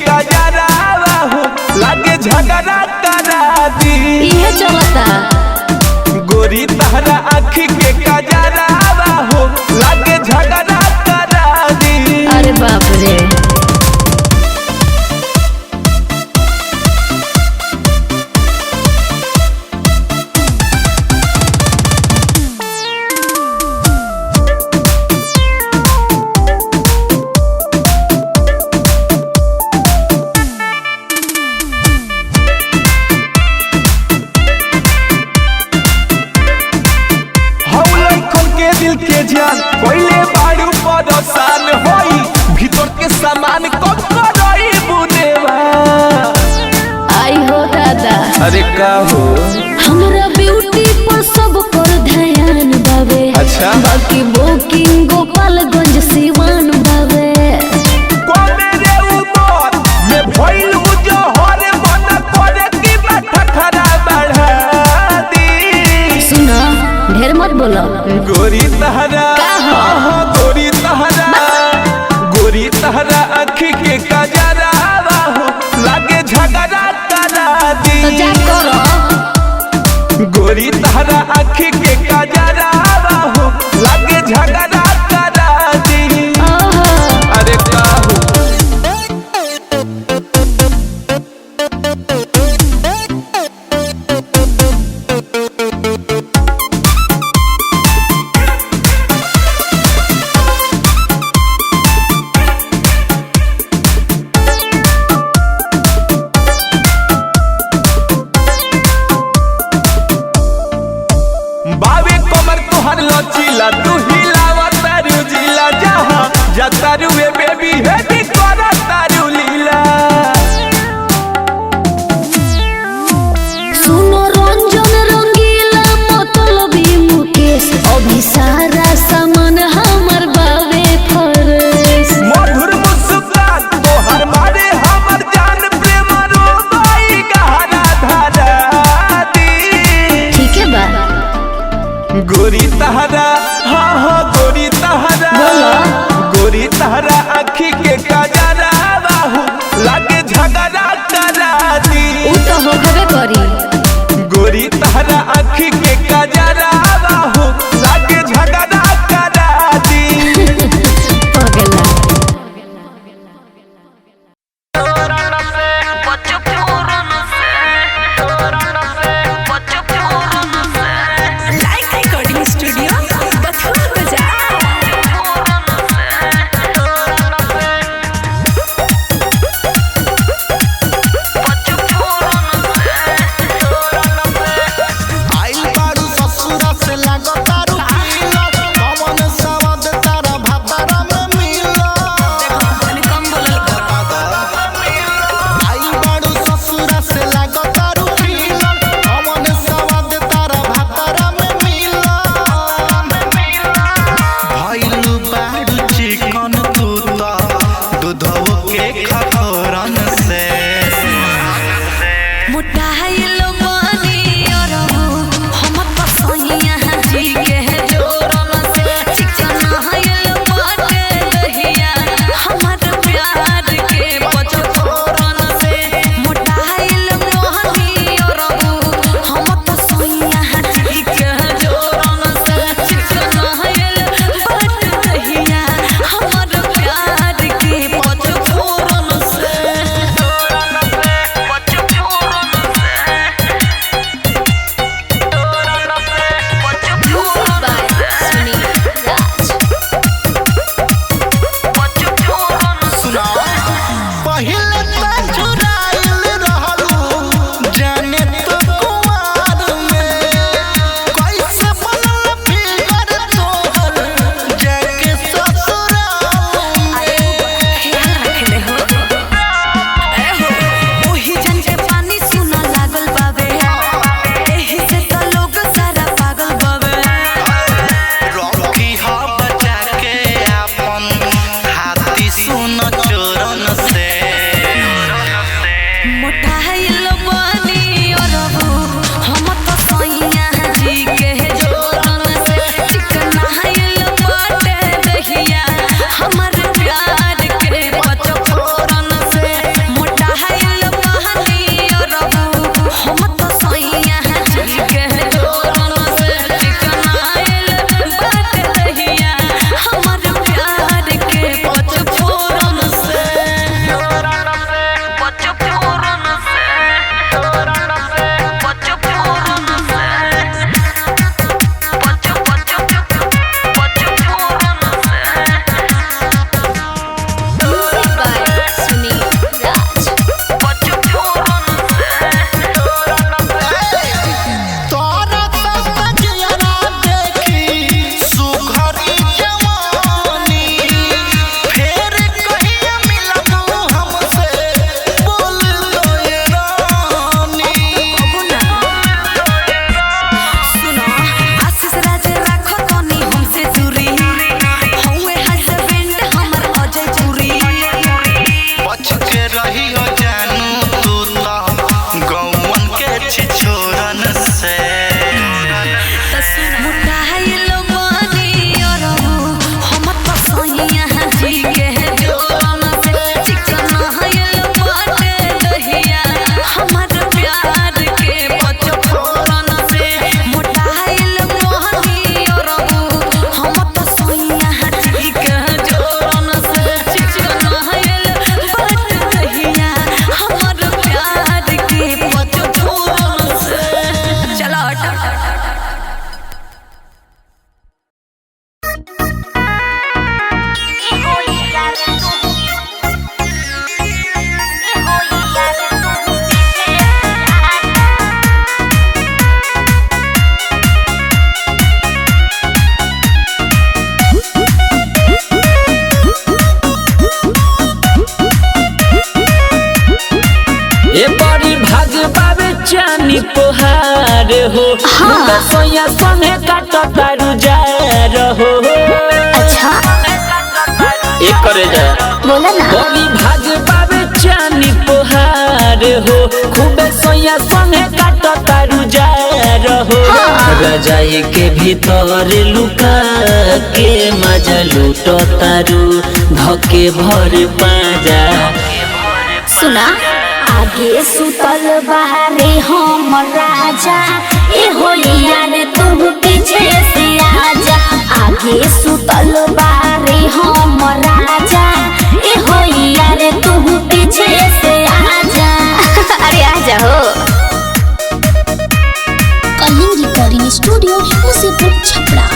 गजरावा हो लागे झगड़ा करा दी। इहे चलता गोरी तहरा आँखी के गजरावा हो लागे झगड़ा करा दी। अरे बाप रे दिल के जान कोइले बाड़ू परेशान होई भीतर के सामान कब करई बुनेवा। आई हो दादा अरे का हो हमरा ब्यूटी पर सब कर ध्यान बावे। अच्छा बाकी बुकिंग गोपालगंज सिवान बावे। कोने रे उमर में भइलू जो हर मन करे की ठठरा बढ़ा दी। सुना ढेर मत बोलो गोरी तहरा गोरी तहरा गोरी तहरा आँखी के गजरावा हो लागे झगड़ा करा दी। तो जा करो गोरी तहरा आँखी के गजरावा हो लागे झगड़ा ए बड़ी भाग बाबे चानी पोहार हो सोया संगे काट तारू जा रहो। अच्छा एक करे जा बोला ना। बड़ी भाग बाबे चानी पोहार हो खूबे सोया संगे काट तारू जा रहो। रजाई के भीतर लुका के मजा लूट तारू धके भर पाजा। सुना आगे सुतल बारे हम राजा ए होलिया रे तू पीछे से आजा। आगे सुतल बारे हम राजा ए होलिया रे तू पीछे से आजा। अरे आजा हो। Kaling recording studio Musipur Chhapra.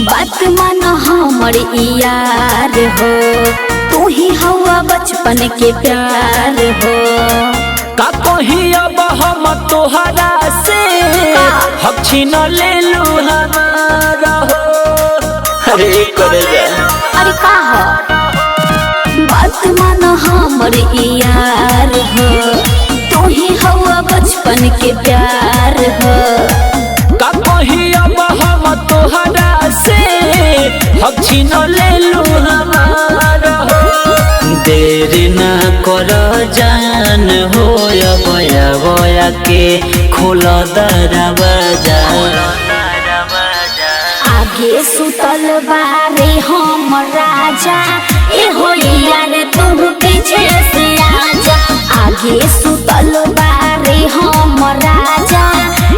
बात मन हमर यार हो तू ही हवा बचपन के प्यार हो। का कही अब हम तोहरा से हम छीन ले लू हमारा हो। अरे करे जा अरे का हो बात मन हमर यार हो तू ही हवा बचपन के प्यार हो। का कही अब हम तोहरा से हम छीन ले लू हमारा हो। देर ना कर जान हो बया बया के खोल दरवाजा। आगे सुतल बारे हम राजा ए होलिया रे तू पीछे से आजा। आगे सुतल बारे हम राजा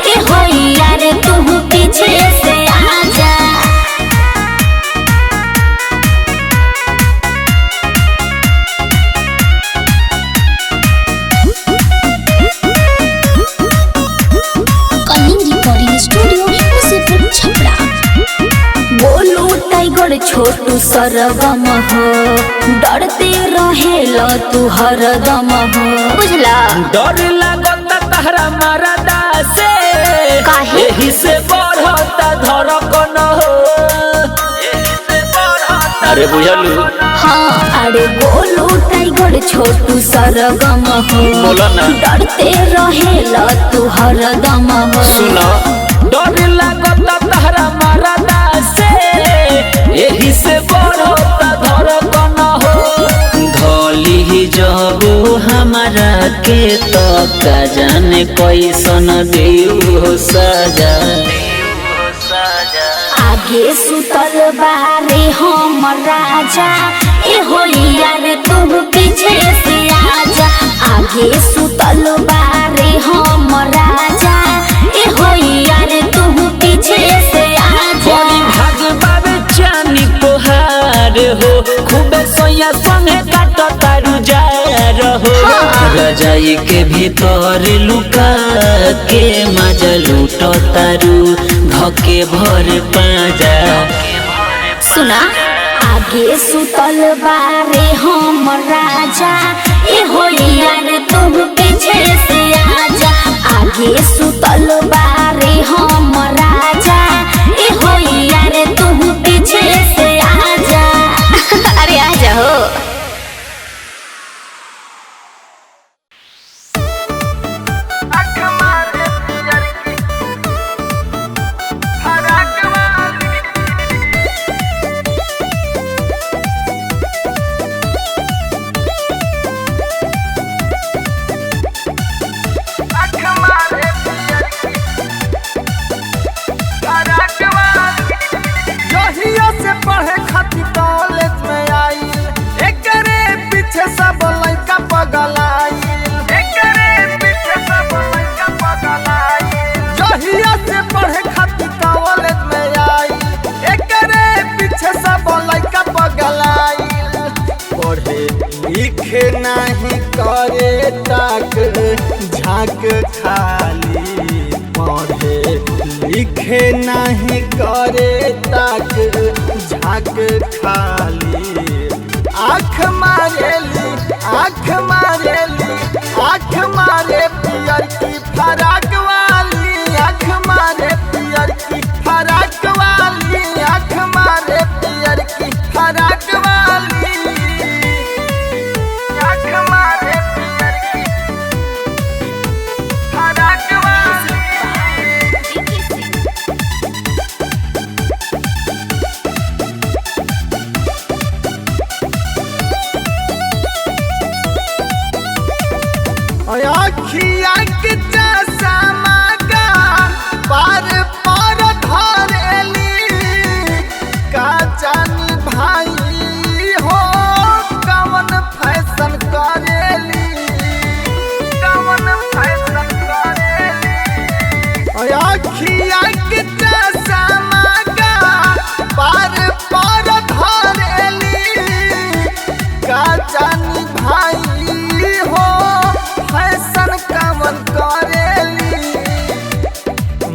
ए होलिया रे तू पीछे से आजा। Kaling recording studio Musipur Chhapra. बोलू टाइगर छोटू सरगम हो डरते रहेल तू हरदम हो। बुझला डर लागत तहरा मरदा से काहे? एही से बढ़ता धड़कन हो। अरे बुझलू हाँ अरे बोलू टाइगर छोटू सरगम हो बोला ना। डरते रहेल तू हरदम हो। सुनो डर लागत तहरा मरदा से एही से बढ़ता धड़कन हो। धोली जब हमारा के तो का जाने कैसन देऊ सजा। आगे सुतल बारे हम राजा ए होलिया रे तू पीछे से आजा। आगे सुतल बारे हम राजा ए होलिया रे तू पीछे से आजा। बड़ी भाग बाबे चानी पोहार हो खूबे सोया संगे काट तारू जा रहो। रजाई के भीतर लुका के मजा लूट तारू धके भर पाजा। सुना आगे सुतल बारे हम राजा ए होलिया रे तू पीछे से आजा। आगे सुतल बारे हम राजा ए होलिया रे तू पीछे से आजा। अरे आजा हो। जहिया से पढ़े खातिर कॉलेज में आई एकरे पीछे सब लड़का पगल आई। जहिया से पढ़े खातिर कॉलेज में आई एकरे पीछे सब लड़का पगल आई। पढ़े लिखे नहीं करे ताक झाक खाली। पढ़े लिखे नहीं करे ताक झाक खाली। आँख मारेली आँख मारेली आँख मारे पियर की फराक वाली। आँख मारे पियर की फराक वाली। आँख मारे पियर की फराक वाली, आँख मारे पियर की फराक वाली। अखिया के चश्मा का पार पार धरेली, का जानी भाई हो कवन फैशन करेली, कवन फैशन करेली। अखिया के चश्मा का पार पार धरेली, का जानी भाई हो फैशन कवन करेली।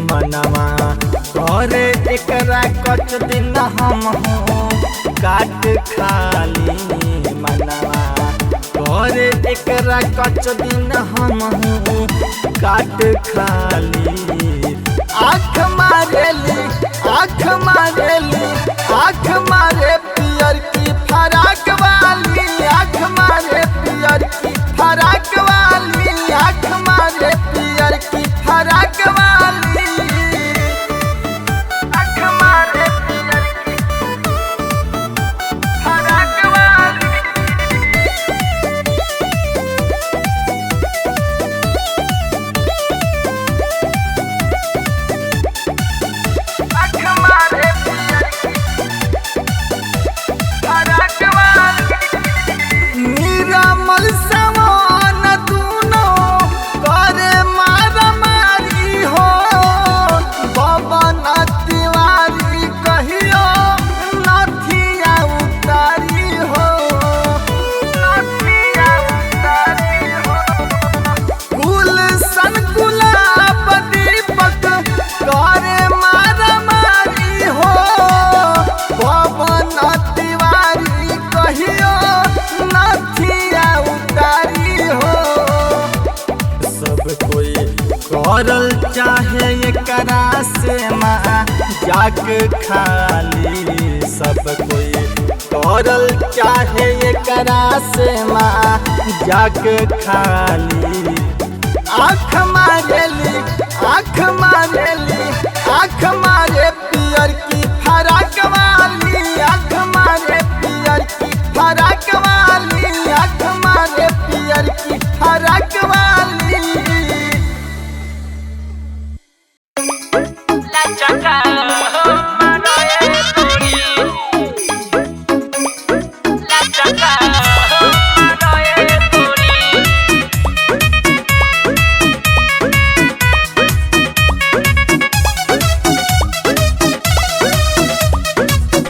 मनवा करे एकरा कच दिन हम हो काट खाली, मनवा करे एकरा कच दिन हम हो काट खाली। आँख मारेली, आँख मारेली, आँख मारे पियर की फराक वाली, आँख मारे पियर की फराक वाली, आँख मारे पियर की फराक वाली, आँख मारे पियर की फराक वाली। आँख मारे पियर की फराक वाली। निरामल समान दूनो करे मारा मारी हो, पवन तिवारी कहियो नथिया उतारी हो, नथिया उतारी हो। गुलशन गुलाब दीपक करे मारा मारी हो, पवन तिवारी कहियो नथिया उतारी हो। सब कोई करल चाहे एकरा से माँ जाग खाली, सब कोई करल चाहे एकरा से माँ जाग खाली। आँख मारेली, आँख मारेली, आँख मारे पियर की फराक वाली, आँख मारे पियर की फराक वाली, आँख मारे पियर की फराक वाली।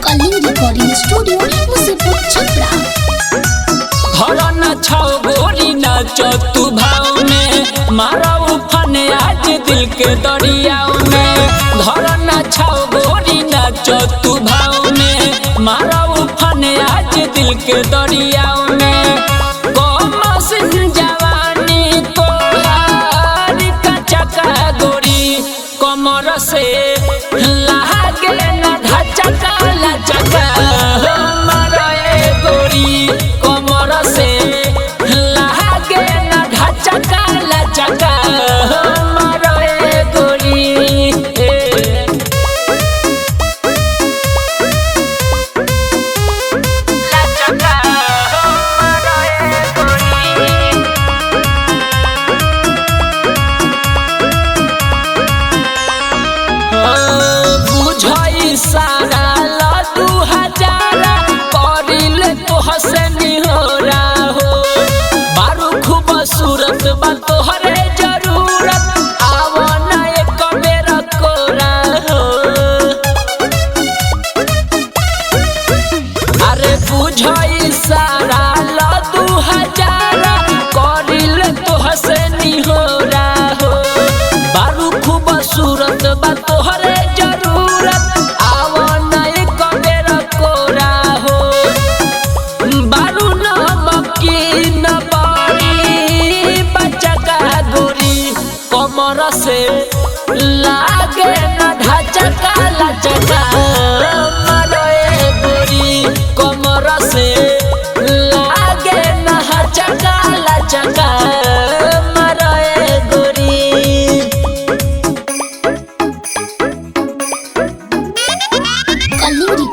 Kaling recording studio Musipur Chhapra. धरना छौ गोरी नाचो तू भाव में, मारा उफान आज दिल के दरियाओ में। धरना छौ गोरी नाचो तू भाव में, मारा उफान आज दिल के दरियाओ में। कमसिन जवानी तोहार कचका गोरी, कमर से लागे न ढचका लचका हमारा ए गोरी, कमर से लागे न ढचका लचका हमारा ए गोरी।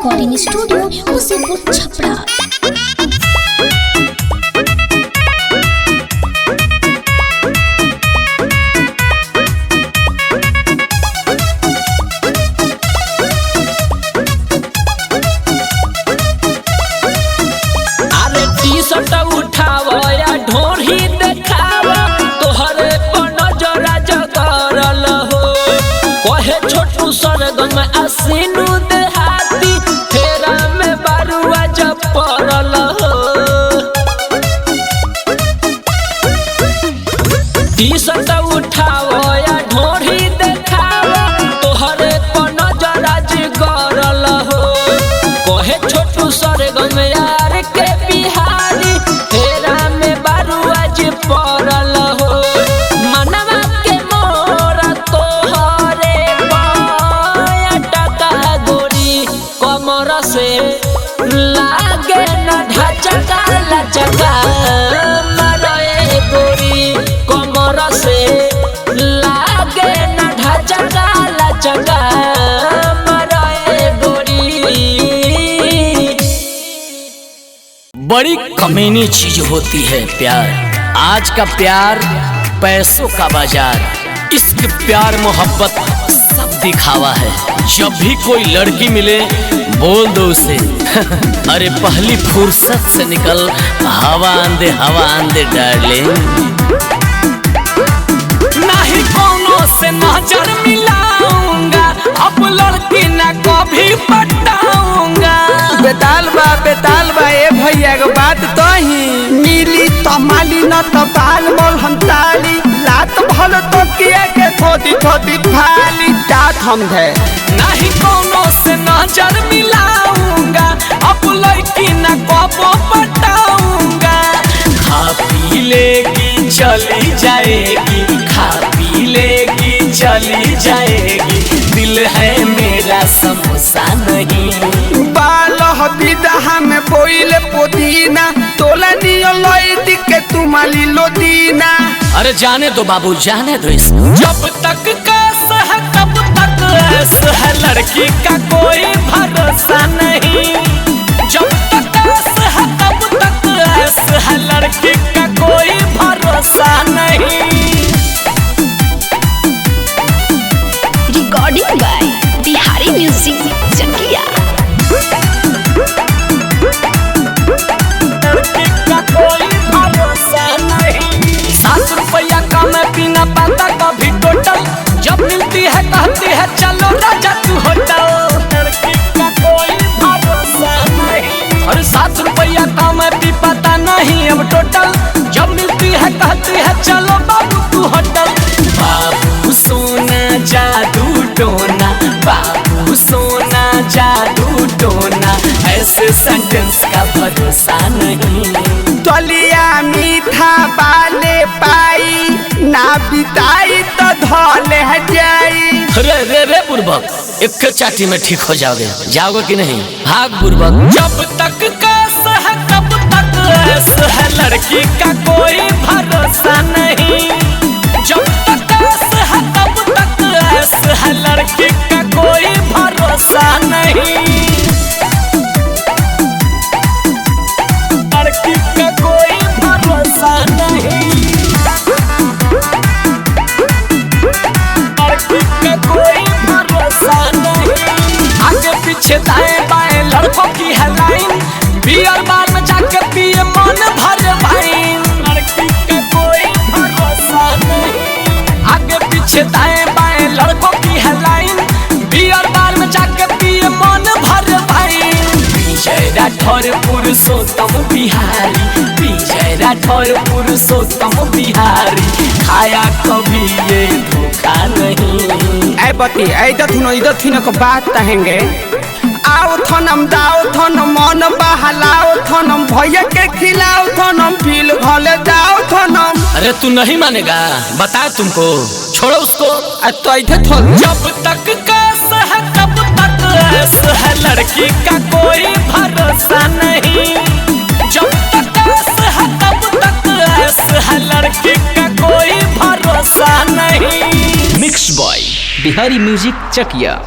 Recording studio Musipur Chhapra. उठावा या ढोरी देखावा तोहरे पर नजर जगरल हो कहे छोटू सरगम आसीनू देहाती फेरा में बारुआ जब पड़ल हो टी-शर्ट उठावा या ढोरी देखावा तोहरे पर नजर जगरल हो कहे छोटू सरगम यार के बिहारी फेरा में बारुआ जी पड़ल हो मनवा के मोरा तोहरे पाया टका गोरी कमर से लागे न ढचका लचका मरे गोरी कमर से लागे न ढचका लचका बड़ी कमीनी चीज होती है प्यार। आज का प्यार पैसों का बाजार। इश्क प्यार मोहब्बत सब दिखावा है। जब भी कोई लड़की मिले बोल दो उसे अरे पहली फुर्सत से निकल हवा आंदे डार्लिंग। नहीं कोनो से नजर मिलाऊंगा अब लड़की ना कभी पटाऊंगा। बेताल बा ए भैया के बात तो ही मिली तो माली न तो बाल मोल हम ताली लात भल तो किया के थोड़ी थोड़ी थाली जात हम है। नहीं कोनो से नजर मिलाऊंगा अब लड़की न कबो पटाऊंगा। खा पी लेगी चली जाएगी खा पी लेगी चली जाएगी दिल है मेरा समोसा नहीं। बाल विदा में बोइले पुदीना तोला नियो लई के तुम्हारी लोदीना। अरे जाने दो बाबू जाने दो इसको। जब तक कैस है तब तक ऐस है लड़की का कोई भरोसा नहीं। जब तक कैस है तब तक ऐस है लड़की का कोई भरोसा नहीं। रिकॉर्डिंग बाय बिहारी म्यूजिक चकिया। ₹7 का मैं पीना पाता कभी टोटल जब मिलती है कहती है चलो राजा तू होटल। लड़की का कोई भरोसा नहीं। और ₹7 का मैं पी पाता नहीं अब टोटल जब मिलती है कहती है चलो बाबू तू होटल। बाबू सोना जादू टोना बाबू सोना जादू टोना ऐसे सेंटेंस का भरोसा नहीं। तलिया मीठा बाले पाई ना बिताई तो धोले जाई। रे बुर्बक एक चाटी में ठीक हो जाओगे कि नहीं भाग बुर्बक। जब तक कैस है तब तक ऐस है लड़की का कोई भरोसा नहीं। जब तक कैस है तब तक ऐस है लड़की का कोई भरोसा नहीं। लड़की का कोई भरोसा नहीं। लड़की का कोई भरोसा नहीं। आगे पीछे दाएं बाएं लड़कों की है लाइन बियर बार में जाके पिए मन भर वाइन। लड़की का कोई भरोसा नहीं। आगे पीछे दाएं बाएं लड़कों की है लाइन बियर बार में जाके पिए मन भर वाइन। विजय राठौर पुरुषोत्तम बिहारी विजय राठौर पुरुषोत्तम बिहारी खाया कभी ये धोखा नहीं। ऐ बती ऐ दथुनो को बात कहेंगे। आओ थनम दाओ थनम मन बहलाओ थनम भैया के खिलाओ थनम फील घले जाओ थनम। अरे तू नहीं मानेगा बता तुमको छोड़ो उसको। जब तक कैस है तब तक ऐस है लड़की का कोई भरोसा नहीं। जब तक कैस है तब तक ऐस है लड़की का कोई भरोसा नहीं। मिक्स बॉय बिहारी म्यूजिक चकिया।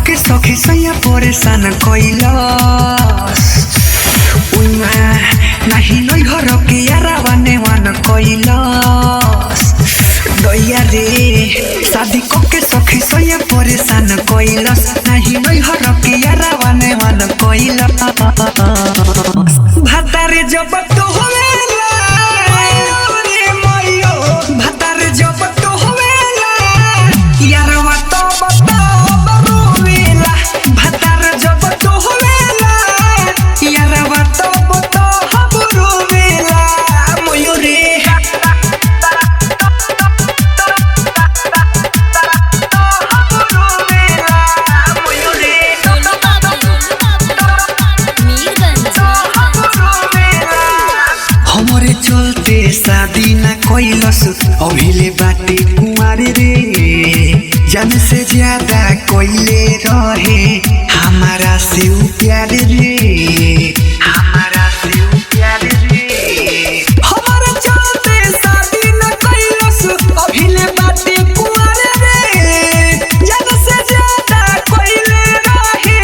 के सखी सैया परेशान कैलस उइमा नाही नै घर के यारावा नेवान कैलस दैया रे शादी के सखी सैया परेशान कैलस नाही नै घर के यारावा नेवान कैलस भातारे जब तो होवेला रे मइयो भातारे जब तो होवेला यारवा तो बताओ बरुवेला भातारे जब तो होवेला यारवा तो बताओ बरुवेला मइयो रे हमरे चलते शादी ना कैलस अभिले बाटे कुंवारे रे जान से ज्यादा कोइले रहे हमारा से प्यार रे हमारा से प्यार रे हमरे चलते शादी ना कैलस अभिले बाटे कुंवारे रे जान से ज्यादा कोइले रहे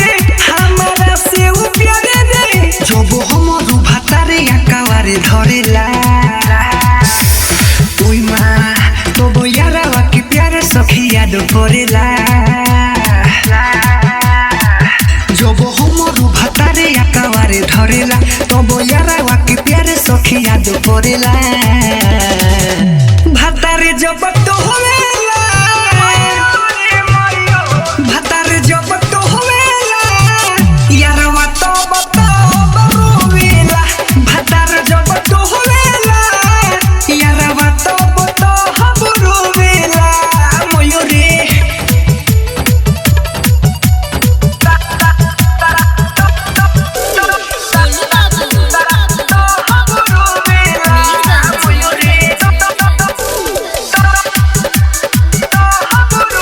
हमारा से प्यार रे जब हमरो भातारे आकावारे धरेला उइमा तब यारावा के प्यार सखी याद परेला जब हमरो भातारे आकावारे धरेला तब यारावा के प्यार सखी याद परेला भातारे जब तो होवेला भातारे जब तो होवेला यारावा तो बताओ बरुवेला भातारे जब तो होवेला यारावा तो बताओ बरुवेला मइयो रे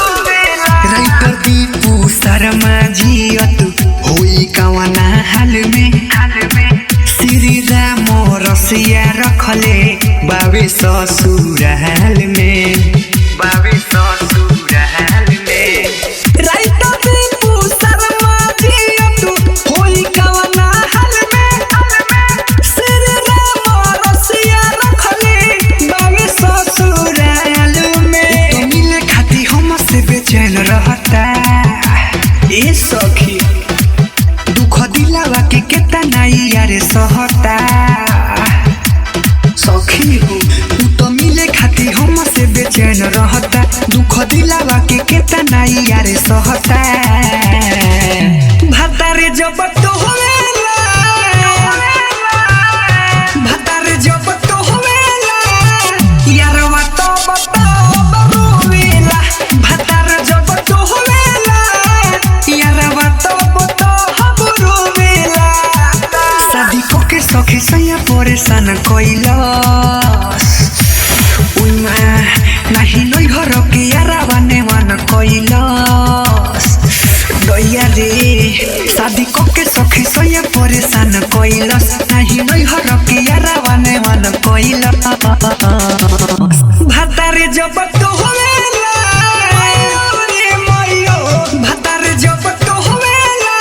राइटर दीपू शर्मा जियत होई कवना हाल में श्री राम रसिया रखले बाबे ससुराल में बाबे ससुराल में राइटर दीपू शर्मा जियत होई कवना हाल में श्री राम रसिया रखले बाबे ससुराल में तो मिले खाती हम से बेचैन रहता ए सखी दुख दिलावा के केतना यारे सहता सखी हो तू तो मिले खाती हम से बेचैन रहता दुख दिलावा के केतना यारे सहता भातारे जब तो होवेला भातारे जब तो होवेला यारवा तो बताओ बरुवेला भातारे जब तो होवेला यारवा तो बताओ बरुवेला शादी के सखी सैया परेशान कैलस उइमा नाही नै घर के यारावा नेवान कैलस दैया रे शादी के सखी सैया परेशान कैलस नाही नै घर के यारावा नेवान कैलस भातारे जब तो होवेला रे मइयो भातारे जब तो होवेला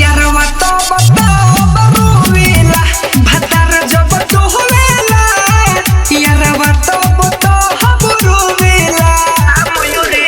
यारवा तो बताओ बरुवेला भातारे जब तो होवेला यारवा तो बताओ बरुवेला मइयो रे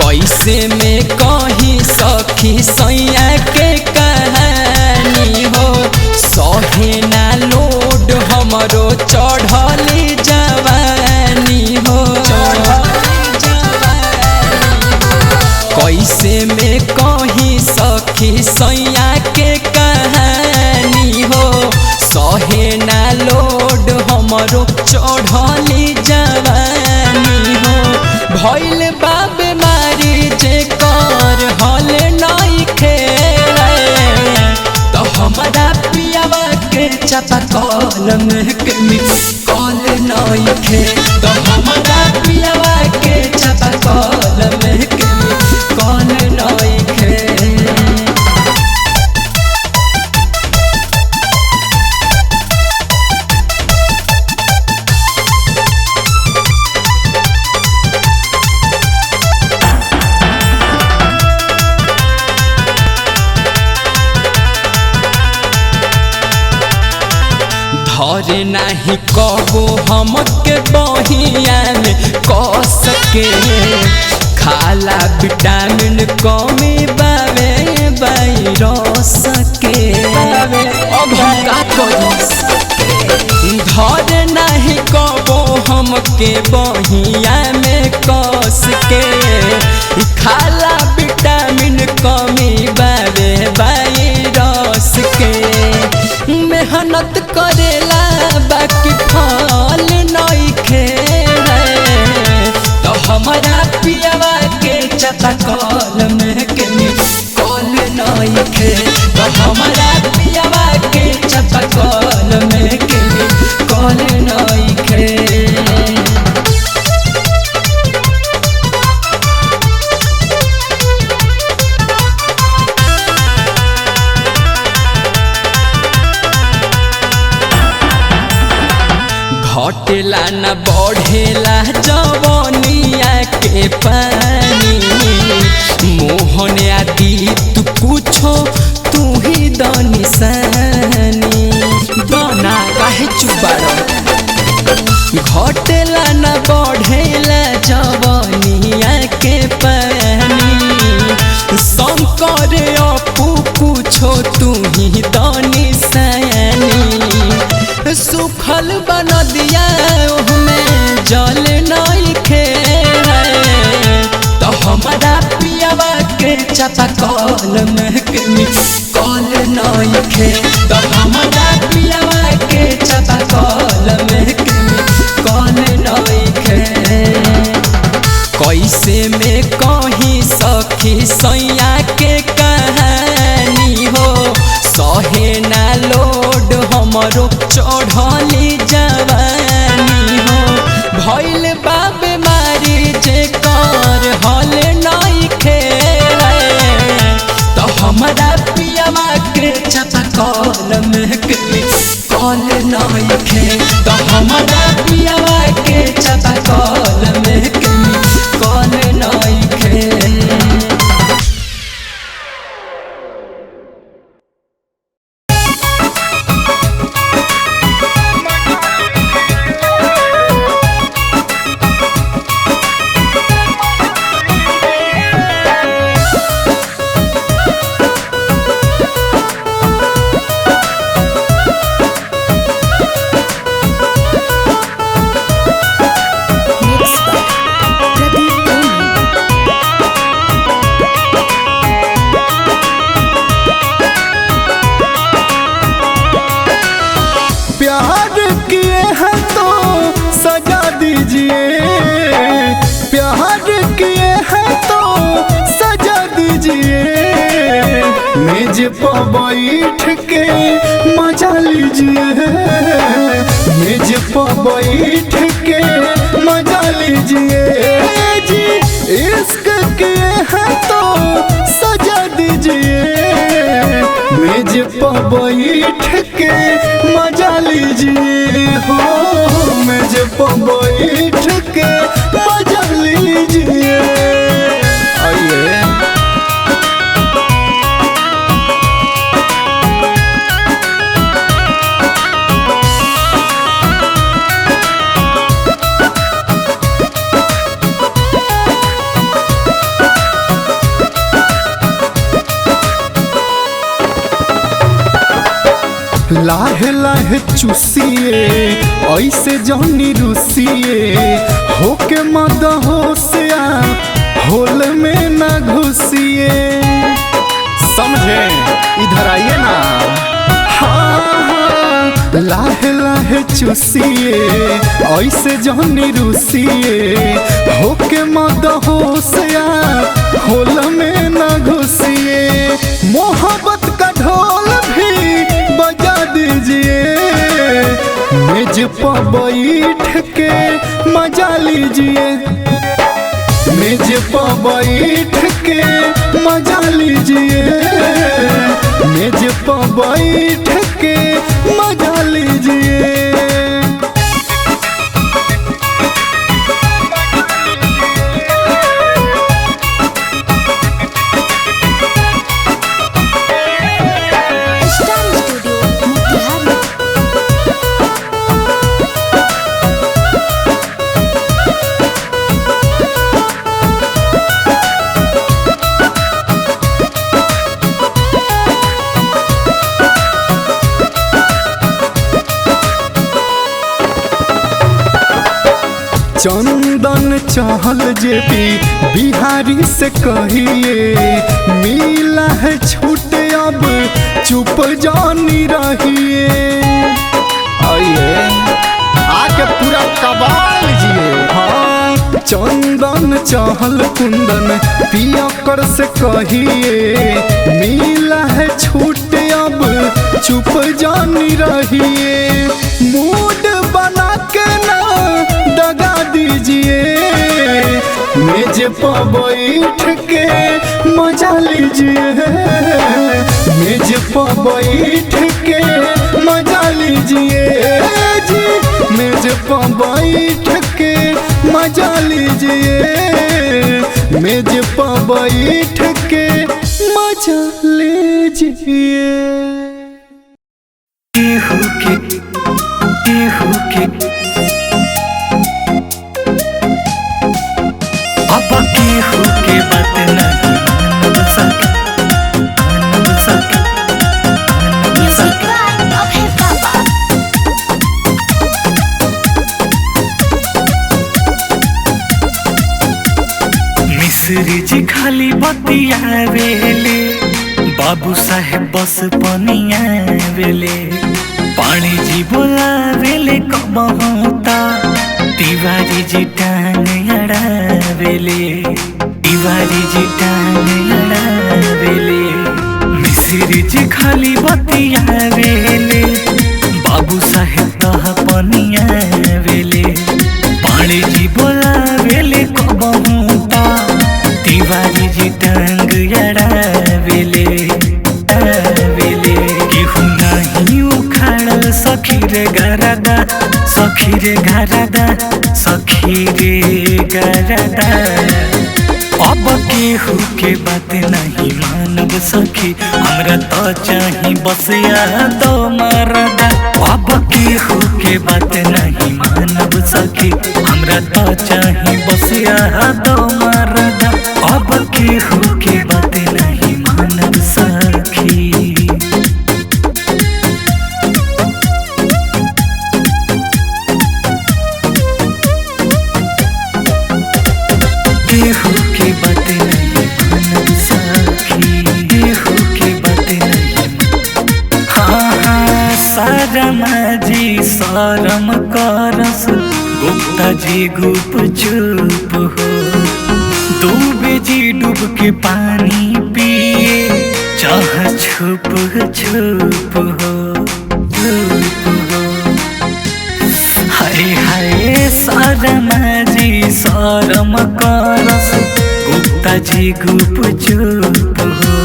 कैसे में कहीं सखी सैया के कहानी हो सहे ना लोड हमरो चढ़ली जवानी हो कैसे में कहीं सखी सैया के कहानी हो सहे ना लोड हमरो चढ़ली जवानी हो भइल बा बीमारी जे कर हल नहीं खे तो हमारा पियावा के चापाकल में केमिकल नइखे तो हमारा पियावा के चापाकल में केमिकल नइखे। धरे नाही कबो हमके बहिया में कस के खाला विटामिन कमी बावे वायरस के अब का करी धरे नाही कबो हमके बहिया में कस के खाला विटामिन कमी बावे वायरस के मेहनत करेला बाकी फल नइखे तो हमारा पियावा के चापाकल में केमिकल नइखे तो हमारा पियावा के चापाकल में केमिकल नइखे। घटेला न बढ़ेला जवनिया के पानी मोहन आदि तू कुछो तू ही दनिसानी दाना काहे चुबाड़ घटेला न बढ़ेला जवनिया के पानी शंकर अपू कुछो तू ही दनिसानी सुखल बन दिया में जल नइखे तो हमारा पियावा के चापाकल में केमिकल नइखे तो हमारा पियावा के चापाकल में केमिकल नइखे। कैसे में कहीं सखी सैया के कहानी हो सहे ना लोड हमरो चढ़ली जवानी हो भइल बा बीमारी जे कर हल नइखे तो हमारा पियावा के चापाकल में केमिकल नइखे तो हमारा पियावा के चापाकल में केमिकल नइखे। मेज पर बैठ के मजा लीजिए, मेज पर बैठ के मजा लीजिए जी, इश्क के है तो सजा दीजिए। मेज पर बैठ के मजा लीजिए हो, मेज पर बैठ के मजा लीजिए। आइए लाहे लाहे चूसिए, ऐसे जौनी रुसिए, होके मद होशिया होल में न घुसिए। समझे, इधर आइए ना। हाँ, लाहे लाहे चूसिए, ऐसे जौनी रुसिए, होके मद होशिया होल में न घुसिए। मोहब्बत का ढोल भी बजा दीजिए, मेज पर बैठ के मजा लीजिए, मेज पर बैठ के मजा लीजिए, मेज पर बैठ के मजा लीजिए। चंदन चहल जेपी बिहारी से कहिए, मिला है छूट अब चुप जानी रहिए। आइए आके पूरा कबाल लीजिए। हाँ चंदन चहल कुंदन पियकर से कहिए, मिला है छूट अब चुप जानी रहिए। मूड बना के ना दगा दीजिए, मेज पर बैठ के मजा लीजिए, मेज पर बैठ के मजा लीजिए जी, मेज पर बैठ के मजा लीजिए, मेज पर बैठ के मजा लीजिए। मिस्री जी खाली बतियावेले, बाबू साहेब बस पनियावेले, पानी जी बोलावेले कबहुता, तिवारी जी टांग अड़ावेले, तिवारी जी टांग अड़ावेले। मिस्री जी खाली बतियावेले, बाबू साहेब तह पनियावेले, पानी जी बोलावेले कबहुता, तिवारी जी टांग अड़ावेले अड़ावेले। केहू नहीं उखाड़ल सखी रे गरदा, सखी रे गरदा, सखी रे गरदा। अब केहू के बात नहीं मानब सखी, हमरा तो चाही बस याद मरदा। अब केहू के बात नहीं मानब सखी, हमरा तो चाही बस याद मरदा। अब केहू के बात नहीं मानब सखी। केहू के बात नहीं मानब सखी, केहू के बात नहीं। हाँ शरमा जी शरम करस, गुप्ता जी गुप चुप हो, डूबे जी डूब के पानी पिए, चाह छुप छुप हो छुप हो। हाय हाय शरमा जी शरम करस, गुप्ता जी गुप चुप हो,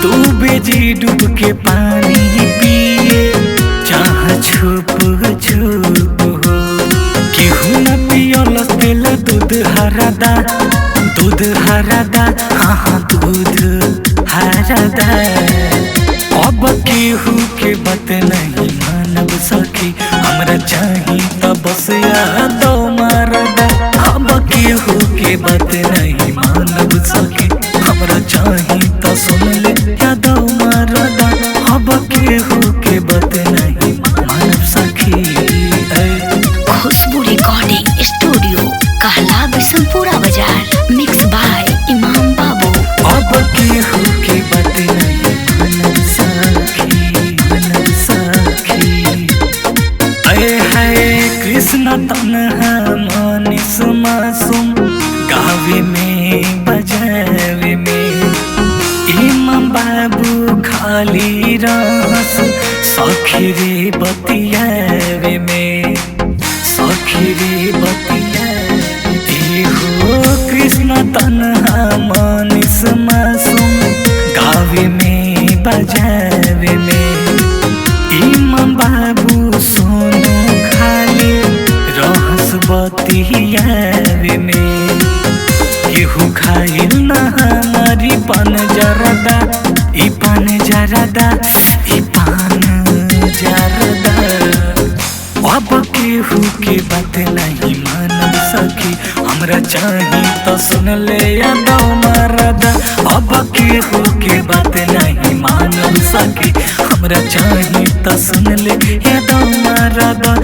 डूबे जी डूब के पानी पिए, चाह छुप छुप हो। केहू न पियल तेल दूध हरदा, दूध हरदा, हाँ हाँ दूध हरदा। अब केहू के बात नहीं मानब सखी, हमरा चाही त बस याद मरदा। अब केहू के बात नहीं मानब सखी, हमरा चाही त सुन ले याद मरदा। अब केहू के बात नहीं मानब सखी। खुशबू रिकॉर्डिंग स्टूडियो कहला बिशनपुरा बाजार, मिक्स बाय इमाम बाबू। अब केहू के बात नहीं मानब सखी, मानब सखी। अरे हाय कृष्ण बतियावे में सखी रे बतियावे हो कृष्ण तन्हा मनीष मासूम गावे में बजावे में इमाम बाबू सोनू खाली रहस बतियावे में केहू खाइल न हमारी पान जरदा ई पान जरदा ई पान जरदा अब केहू के बात नहीं मान सकी हमरा चाही तो सुन ले यादव मरदा अब केहू के बात नहीं मान सकी हमरा चाही तो सुन ले यादव मरदा